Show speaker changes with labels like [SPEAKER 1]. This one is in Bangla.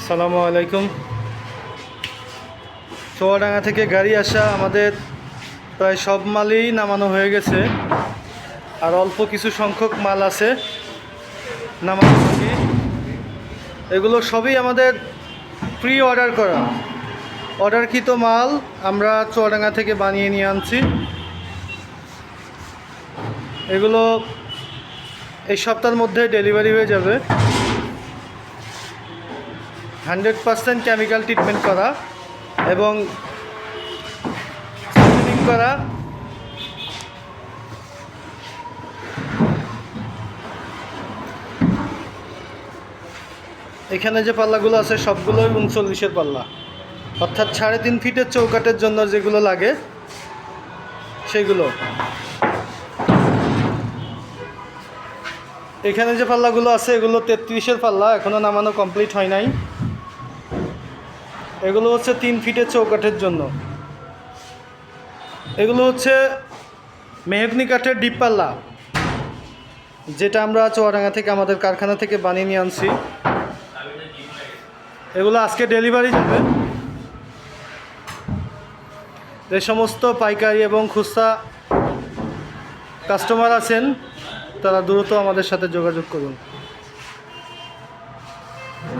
[SPEAKER 1] আসসালামু আলাইকুম। চুয়াডাঙ্গা থেকে গাড়ি আসা আমাদের প্রায় সব মালই নামানো হয়ে গেছে, আর অল্প কিছু সংখ্যক মাল আছে নামানো বাকি। এগুলো সবই আমাদের প্রি অর্ডার করা, অর্ডারকৃত মাল আমরা চুয়াডাঙ্গা থেকে বানিয়ে নিয়ে আনছি। এগুলো এই সপ্তাহের মধ্যে ডেলিভারি হয়ে যাবে। 100% কেমিক্যাল ট্রিটমেন্ট করা এবং সিজনিং করা। এখানে যে পাল্লাগুলো আছে সবগুলোই 39-এর পাল্লা, অর্থাৎ 3.5 ফিটের চৌকাঠের জন্য যেগুলো লাগে সেগুলো। এখানে যে পাল্লাগুলো আছে এগুলো 33-এর পাল্লা, এখনও নামানো কমপ্লিট হয় নাই। এগুলো হচ্ছে 3 ফিটের চৌকাঠের জন্য। এগুলো হচ্ছে মেহগনি কাঠের ডিপ পাল্লা, যেটা আমরা চুয়াডাঙ্গা থেকে আমাদের কারখানা থেকে বানিয়ে নিয়ে আনছি। এগুলো আজকে ডেলিভারি যাবে। যে সমস্ত পাইকারি এবং খুচরা কাস্টমার আছেন তারা দ্রুত আমাদের সাথে যোগাযোগ করুন।